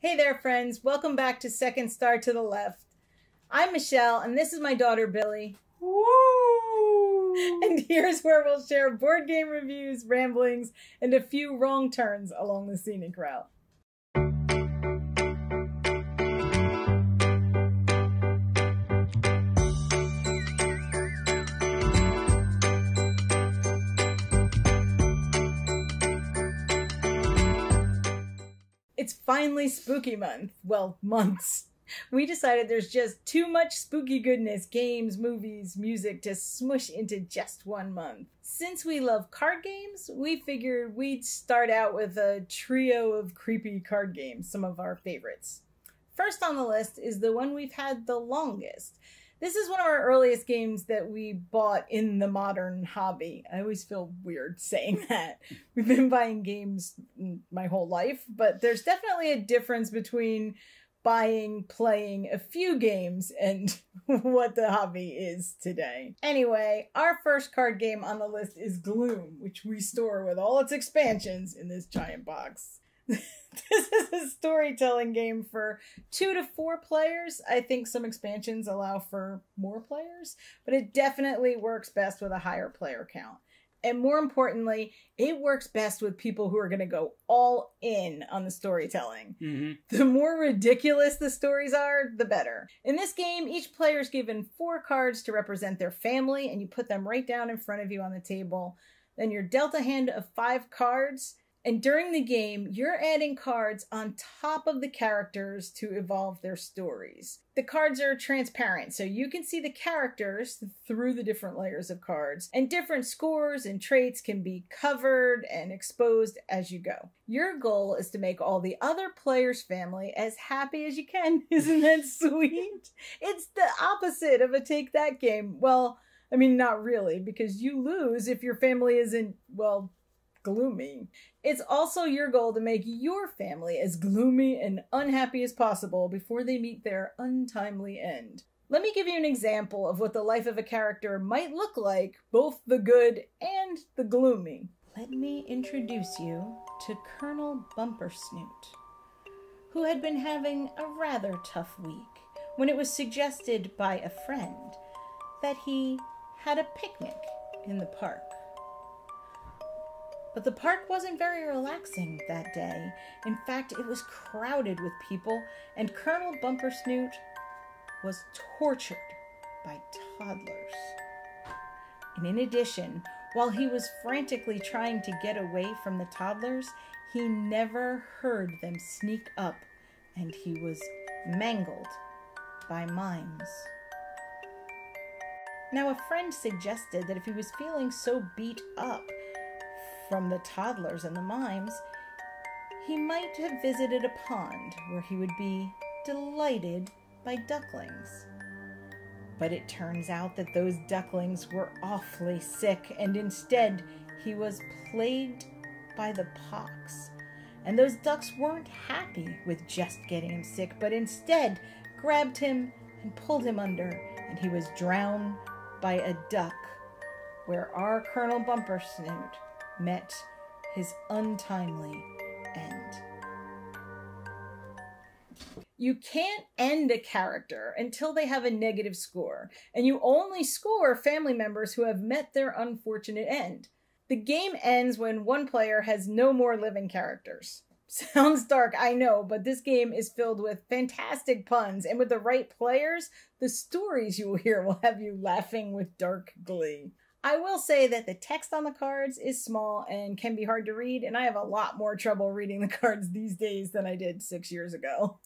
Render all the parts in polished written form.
Hey there, friends. Welcome back to Second Star to the Left. I'm Michelle, and this is my daughter, Billy. Woo! And here's where we'll share board game reviews, ramblings, and a few wrong turns along the scenic route. It's finally spooky month. Well, months. We decided there's just too much spooky goodness, games, movies, music to smush into just 1 month. Since we love card games, we figured we'd start out with a trio of creepy card games, some of our favorites. First on the list is the one we've had the longest. This is one of our earliest games that we bought in the modern hobby. I always feel weird saying that. We've been buying games my whole life, but there's definitely a difference between playing a few games and what the hobby is today. Anyway, our first card game on the list is Gloom, which we store with all its expansions in this giant box. This is a storytelling game for 2 to 4 players. I think some expansions allow for more players, but it definitely works best with a higher player count. And more importantly, it works best with people who are going to go all in on the storytelling. The more ridiculous the stories are, the better. In this game, each player is given 4 cards to represent their family, and you put them right down in front of you on the table. Then you're dealt a hand of 5 cards. And during the game, you're adding cards on top of the characters to evolve their stories. The cards are transparent, so you can see the characters through the different layers of cards, and different scores and traits can be covered and exposed as you go. Your goal is to make all the other players' family as happy as you can. Isn't that sweet? It's the opposite of a take that game. Well, I mean, not really, because you lose if your family isn't, well, gloomy. It's also your goal to make your family as gloomy and unhappy as possible before they meet their untimely end. Let me give you an example of what the life of a character might look like, both the good and the gloomy. Let me introduce you to Colonel Bumpersnoot, who had been having a rather tough week when it was suggested by a friend that he had a picnic in the park. But the park wasn't very relaxing that day. In fact, it was crowded with people, and Colonel Bumpersnoot was tortured by toddlers. And in addition, while he was frantically trying to get away from the toddlers, he never heard them sneak up, and he was mangled by mimes. Now, a friend suggested that if he was feeling so beat up from the toddlers and the mimes, he might have visited a pond where he would be delighted by ducklings. But it turns out that those ducklings were awfully sick, and instead he was plagued by the pox. And those ducks weren't happy with just getting him sick, but instead grabbed him and pulled him under, and he was drowned by a duck, where our Colonel Bumpersnoot met his untimely end. You can't end a character until they have a negative score, and you only score family members who have met their unfortunate end. The game ends when one player has no more living characters. Sounds dark, I know, but this game is filled with fantastic puns, and with the right players, the stories you will hear will have you laughing with dark glee. I will say that the text on the cards is small and can be hard to read, and I have a lot more trouble reading the cards these days than I did 6 years ago.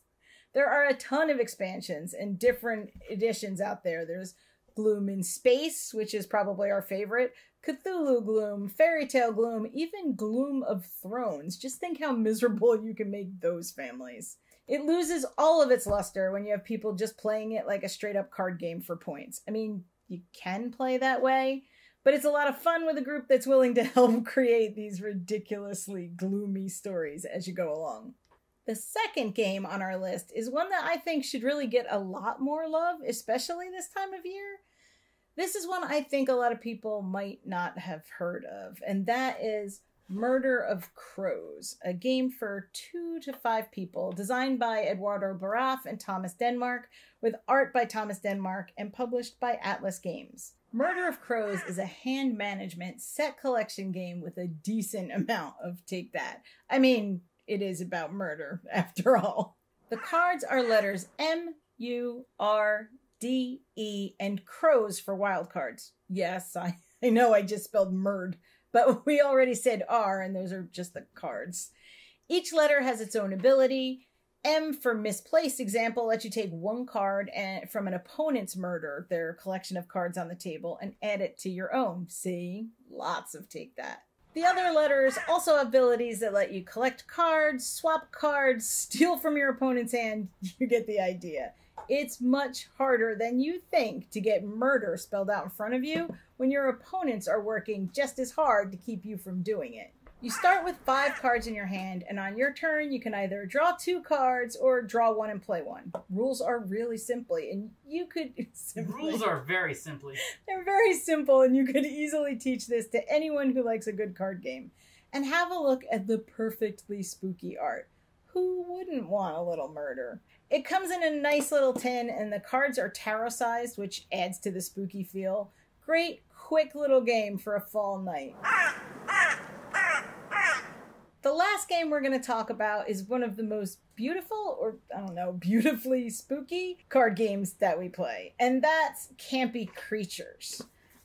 There are a ton of expansions and different editions out there. There's Gloom in Space, which is probably our favorite, Cthulhu Gloom, Fairy Tale Gloom, even Gloom of Thrones. Just think how miserable you can make those families. It loses all of its luster when you have people just playing it like a straight-up card game for points. I mean, you can play that way, but it's a lot of fun with a group that's willing to help create these ridiculously gloomy stories as you go along. The second game on our list is one that I think should really get a lot more love, especially this time of year. This is one I think a lot of people might not have heard of, and that is Murder of Crows, a game for 2 to 5 people, designed by Eduardo Baraf and Thomas Denmark, with art by Thomas Denmark and published by Atlas Games. Murder of Crows is a hand management set collection game with a decent amount of take that. I mean, it is about murder, after all. The cards are letters M, U, R, D, E, and crows for wild cards. Yes, I know I just spelled murd, but we already said R, and those are just the cards. Each letter has its own ability. M for misplaced example lets you take one card from an opponent's murder, their collection of cards on the table, and add it to your own. See? Lots of take that. The other letters also have abilities that let you collect cards, swap cards, steal from your opponent's hand. You get the idea. It's much harder than you think to get murder spelled out in front of you when your opponents are working just as hard to keep you from doing it. You start with 5 cards in your hand, and on your turn, you can either draw 2 cards or draw 1 and play 1. Rules are really simply, and you could Rules are very simply. They're very simple, and you could easily teach this to anyone who likes a good card game. And have a look at the perfectly spooky art. Who wouldn't want a little murder? It comes in a nice little tin, and the cards are tarot-sized, which adds to the spooky feel. Great, quick little game for a fall night. The last game we're going to talk about is one of the most beautiful, or I don't know, beautifully spooky card games that we play. And that's Campy Creatures.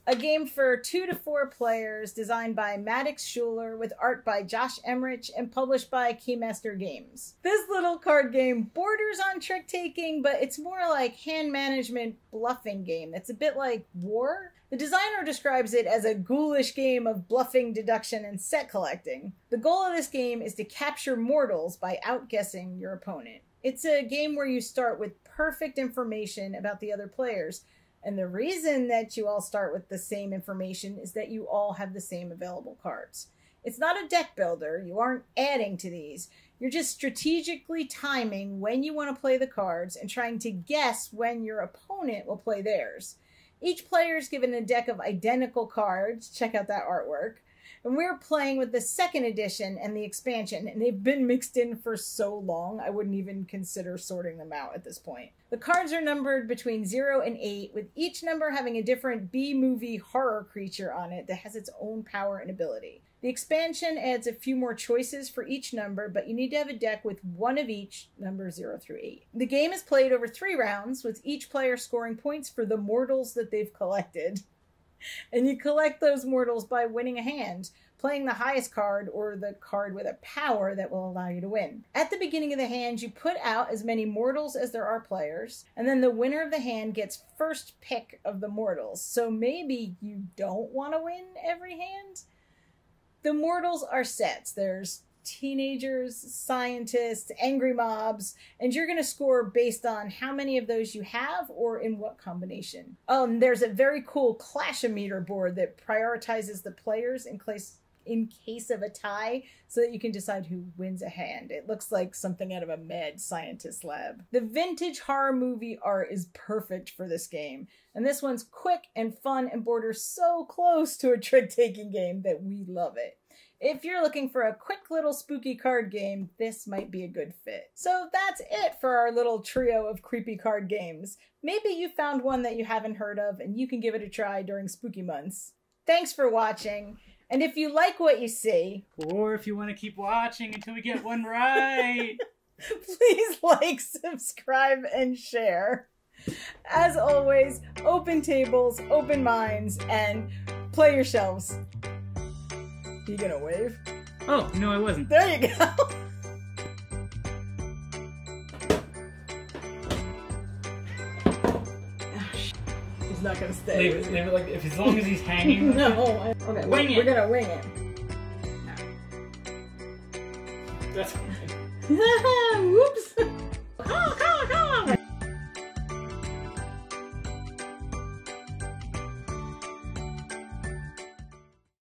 A game for 2 to 4 players, designed by Maddox Schuler, with art by Josh Emmerich, and published by Keymaster Games. This little card game borders on trick-taking, but it's more like hand management bluffing game that's a bit like War. The designer describes it as a ghoulish game of bluffing, deduction, and set collecting. The goal of this game is to capture mortals by outguessing your opponent. It's a game where you start with perfect information about the other players, and the reason that you all start with the same information is that you all have the same available cards. It's not a deck builder. You aren't adding to these. You're just strategically timing when you want to play the cards and trying to guess when your opponent will play theirs. Each player is given a deck of identical cards. Check out that artwork. And we're playing with the 2nd edition and the expansion, and they've been mixed in for so long, I wouldn't even consider sorting them out at this point. The cards are numbered between 0 and 8, with each number having a different B-movie horror creature on it that has its own power and ability. The expansion adds a few more choices for each number, but you need to have a deck with one of each, number 0 through 8. The game is played over 3 rounds, with each player scoring points for the mortals that they've collected. And you collect those mortals by winning a hand, playing the highest card or the card with a power that will allow you to win. At the beginning of the hand, you put out as many mortals as there are players, and then the winner of the hand gets first pick of the mortals. So maybe you don't want to win every hand? The mortals are sets. There's teenagers, scientists, angry mobs, and you're going to score based on how many of those you have or in what combination. There's a very cool clash-o-meter board that prioritizes the players in case of a tie so that you can decide who wins a hand. It looks like something out of a mad scientist lab. The vintage horror movie art is perfect for this game, and this one's quick and fun and borders so close to a trick-taking game that we love it. If you're looking for a quick little spooky card game, this might be a good fit. So that's it for our little trio of creepy card games. Maybe you found one that you haven't heard of and you can give it a try during spooky months. Thanks for watching. And if you like what you see, or if you want to keep watching until we get one right, please like, subscribe, and share. As always, open tables, open minds, and play your shelves. You gonna wave? Oh, no, I wasn't. There you go. He's not gonna stay. Leave it like, as long as he's hanging. No. Okay, we're gonna wing it. That's fine. Whoops.